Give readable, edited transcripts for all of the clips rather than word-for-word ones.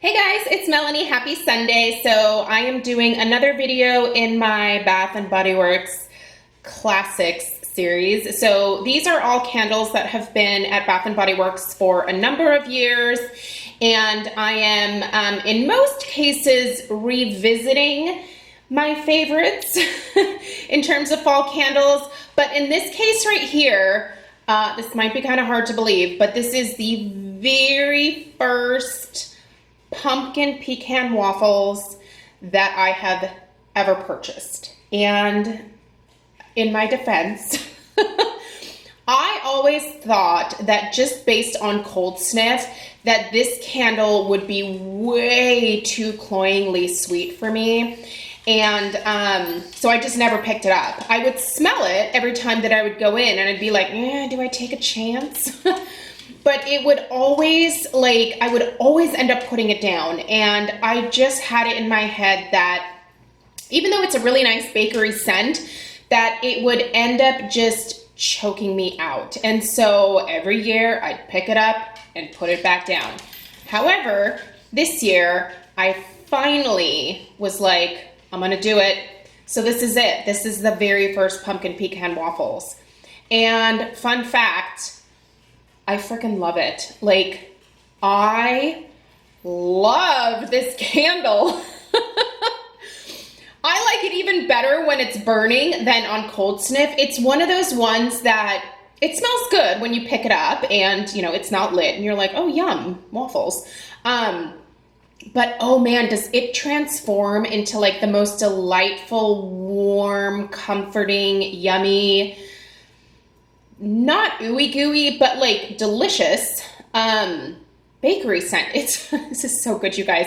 Hey guys, it's Melanie. Happy Sunday. So I am doing another video in my Bath and Body Works Classics series. So these are all candles that have been at Bath and Body Works for a number of years, and I am in most cases revisiting my favorites in terms of fall candles. But in this case right here, this might be kind of hard to believe, but this is the very first pumpkin pecan waffles that I have ever purchased. And in my defense, I always thought that just based on cold sniff that this candle would be way too cloyingly sweet for me. And so I just never picked it up. I would smell it every time that I would go in and I'd be like, do I take a chance? But it would always, I would always end up putting it down. And I just had it in my head that even though it's a really nice bakery scent, that it would end up just choking me out. And so every year I'd pick it up and put it back down. However, this year I finally was like, I'm gonna do it. So this is it. This is the very first pumpkin pecan waffles. And fun fact, I freaking love it. I love this candle. I like it even better when it's burning than on cold sniff. It's one of those ones that it smells good when you pick it up and, it's not lit and you're like, oh, yum, waffles. But oh man, does it transform into the most delightful, warm, comforting, yummy, not ooey gooey, but delicious bakery scent. This is so good, you guys.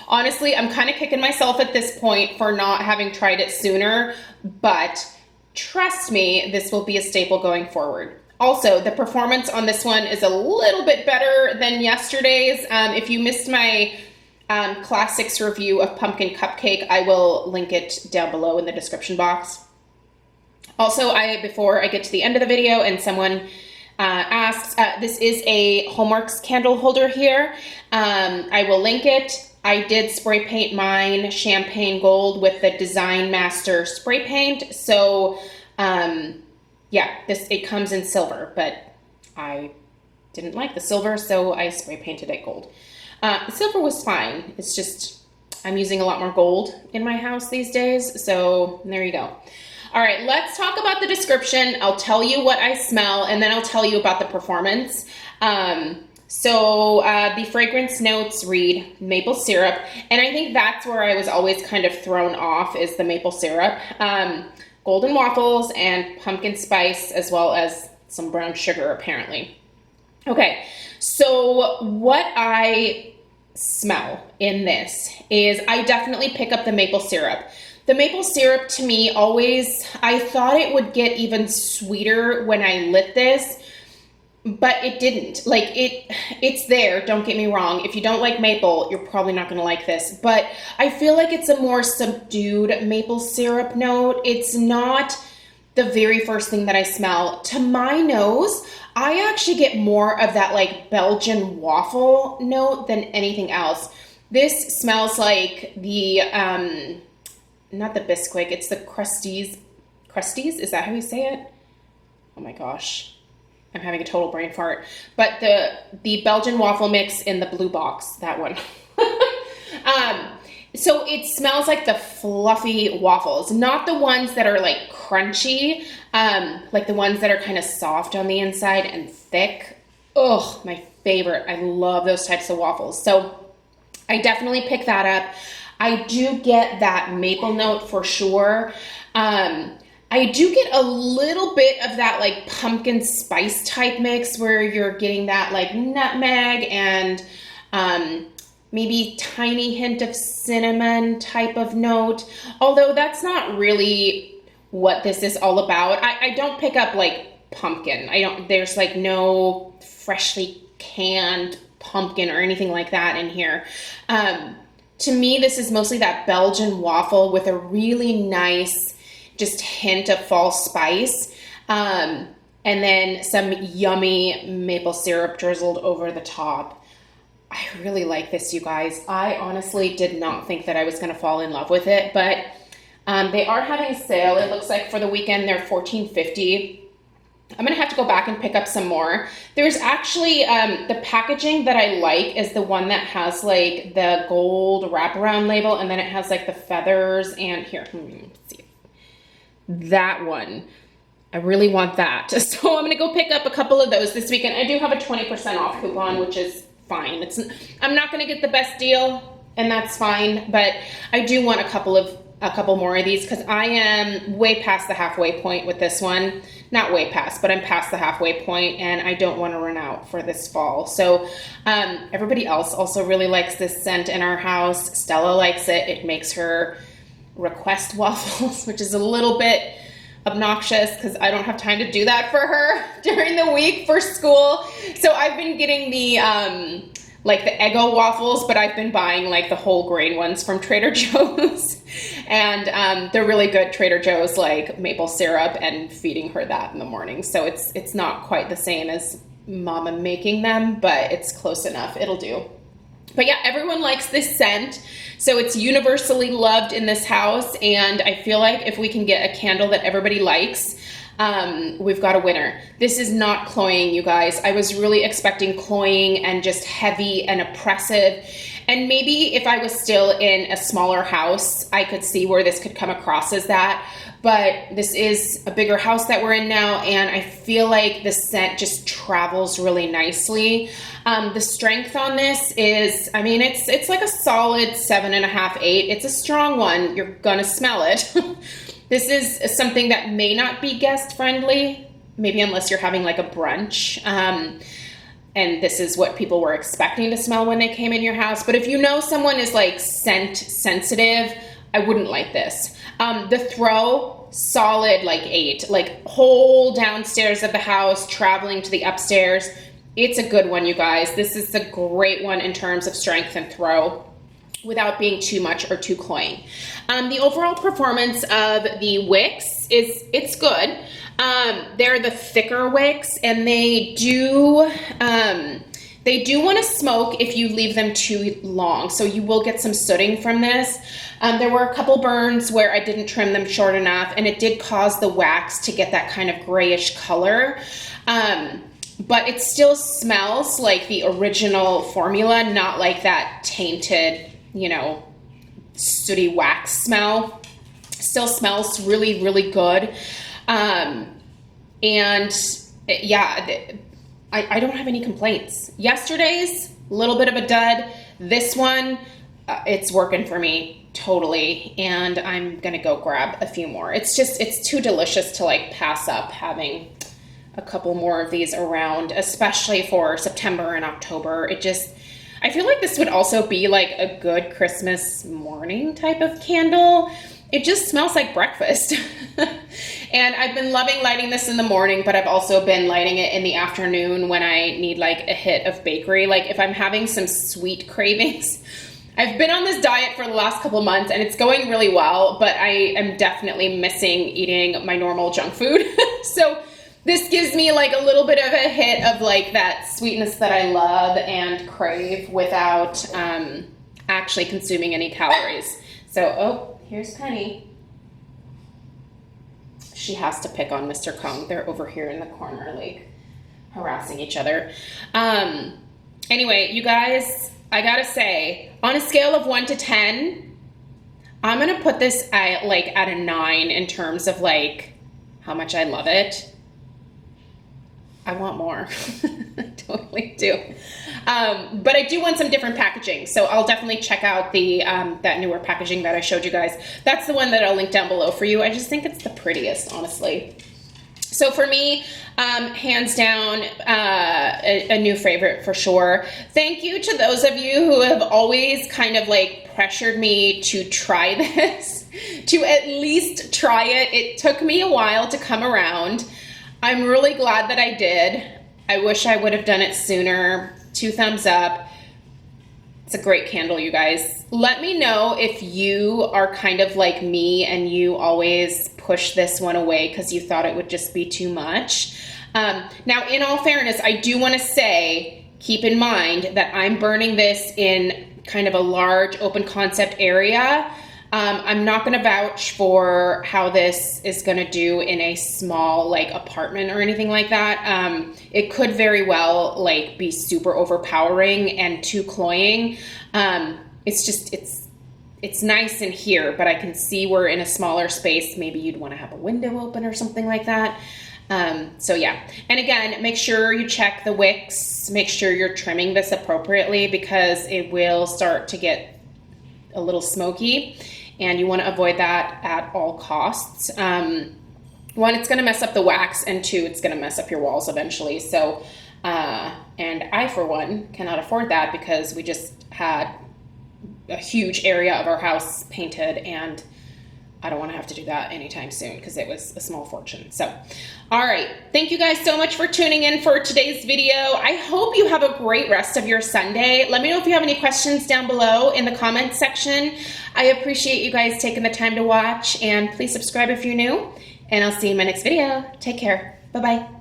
Honestly, I'm kind of kicking myself at this point for not having tried it sooner, but trust me, this will be a staple going forward. Also, the performance on this one is a little bit better than yesterday's. If you missed my classics review of Pumpkin Cupcake, I will link it down below in the description box. Also, before I get to the end of the video and someone asks, this is a Hallmarks candle holder here. I will link it. I did spray paint mine champagne gold with the Design Master spray paint. So, yeah, it comes in silver, but I didn't like the silver, so I spray painted it gold. The silver was fine. It's just I'm using a lot more gold in my house these days, so there you go. All right, let's talk about the description. I'll tell you what I smell, and then I'll tell you about the performance. The fragrance notes read maple syrup, and I think that's where I was always kind of thrown off is the maple syrup. Golden waffles and pumpkin spice, as well as some brown sugar, apparently. Okay, so what I smell in this is I definitely pick up the maple syrup. The maple syrup to me I thought it would get even sweeter when I lit this, but it didn't. It's there, don't get me wrong. If you don't like maple, you're probably not gonna like this, but I feel like it's a more subdued maple syrup note. It's not the very first thing that I smell. To my nose, I actually get more of that Belgian waffle note than anything else. This smells like the, not the Bisquick, it's the Crusties. Crusties, is that how you say it? Oh my gosh, I'm having a total brain fart. But the Belgian waffle mix in the blue box, that one. So it smells like the fluffy waffles, not the ones that are crunchy, like the ones that are kind of soft on the inside and thick. Ugh, my favorite. I love those types of waffles. So I definitely pick that up. I do get that maple note for sure. I do get a little bit of that pumpkin spice type mix where you're getting that nutmeg and maybe tiny hint of cinnamon type of note. Although that's not really what this is all about. I don't pick up pumpkin. There's no freshly canned pumpkin or anything like that in here. To me, this is mostly that Belgian waffle with a really nice just hint of fall spice. And then some yummy maple syrup drizzled over the top. I really like this, you guys. I honestly did not think that I was going to fall in love with it, but they are having a sale. It looks like for the weekend they're $14.50. I'm going to have to go back and pick up some more. There's actually, the packaging that I like is the one that has like the gold wraparound label, and then it has like the feathers, and here, let's see. That one. I really want that. So I'm going to go pick up a couple of those this weekend. I do have a 20% off coupon, which is fine. I'm not going to get the best deal, and that's fine, but I do want a couple more of these because I am way past the halfway point with this one. Not way past, but I'm past the halfway point, and I don't want to run out for this fall. So everybody else also really likes this scent in our house. Stella likes it. It makes her request waffles, which is a little bit obnoxious because I don't have time to do that for her during the week for school. So I've been getting the like the Eggo waffles, but I've been buying like the whole grain ones from Trader Joe's. And they're really good. Trader Joe's like maple syrup, and feeding her that in the morning. So it's not quite the same as Mama making them, but it's close enough. It'll do. But yeah, everyone likes this scent. So it's universally loved in this house. And I feel like if we can get a candle that everybody likes, we've got a winner. This is not cloying, you guys. I was really expecting cloying and just heavy and oppressive. And maybe if I was still in a smaller house, I could see where this could come across as that. But this is a bigger house that we're in now, and I feel like the scent just travels really nicely. The strength on this is, I mean, it's like a solid 7.5, 8. It's a strong one. You're gonna smell it. This is something that may not be guest friendly, maybe unless you're having like a brunch. And this is what people were expecting to smell when they came in your house. But if you know someone is like scent sensitive, I wouldn't like this. The throw, solid like 8, like whole downstairs of the house, traveling to the upstairs. It's a good one, you guys. This is a great one in terms of strength and throw without being too much or too cloying. The overall performance of the wicks it's good. They're the thicker wicks, and they do want to smoke if you leave them too long. So you will get some sooting from this. There were a couple burns where I didn't trim them short enough, and it did cause the wax to get that kind of grayish color. But it still smells like the original formula, not like that tainted, sooty wax smell. Still smells really, really good. And yeah, I don't have any complaints. Yesterday's, a little bit of a dud. This one, it's working for me totally. And I'm going to go grab a few more. It's too delicious to like pass up having a couple more of these around, especially for September and October. I feel like this would also be like a good Christmas morning type of candle. It just smells like breakfast. And I've been loving lighting this in the morning, but I've also been lighting it in the afternoon when I need like a hit of bakery. Like if I'm having some sweet cravings. I've been on this diet for the last couple months, and it's going really well, but I am definitely missing eating my normal junk food. So this gives me like a little bit of a hit of like that sweetness that I love and crave without actually consuming any calories. So, oh, here's Penny. She has to pick on Mr. Kong. They're over here in the corner, like harassing each other. Anyway, you guys, I gotta say, on a scale of 1 to 10, I'm gonna put this at a 9 in terms of like how much I love it. I want more. I totally do. But I do want some different packaging. So I'll definitely check out the that newer packaging that I showed you guys. That's the one that I'll link down below for you. I just think it's the prettiest, honestly. So for me, hands down, a new favorite for sure. Thank you to those of you who have always kind of like pressured me to try this, to at least try it. It took me a while to come around. I'm really glad that I did. I wish I would have done it sooner. 2 thumbs up. It's a great candle, you guys. Let me know if you are kind of like me and you always push this one away because you thought it would just be too much. Now, in all fairness, I do want to say keep in mind that I'm burning this in kind of a large open concept area. I'm not going to vouch for how this is going to do in a small like apartment or anything like that. It could very well like be super overpowering and too cloying. It's nice in here, but I can see we're in a smaller space. Maybe you'd want to have a window open or something like that. So yeah, and again, make sure you check the wicks, make sure you're trimming this appropriately because it will start to get a little smoky and you want to avoid that at all costs. One, it's going to mess up the wax, and two, it's going to mess up your walls eventually. So, and I, for one, cannot afford that because we just had a huge area of our house painted and I don't want to have to do that anytime soon because it was a small fortune. So, all right. Thank you guys so much for tuning in for today's video. I hope you have a great rest of your Sunday. Let me know if you have any questions down below in the comments section. I appreciate you guys taking the time to watch, and please subscribe if you're new, and I'll see you in my next video. Take care. Bye-bye.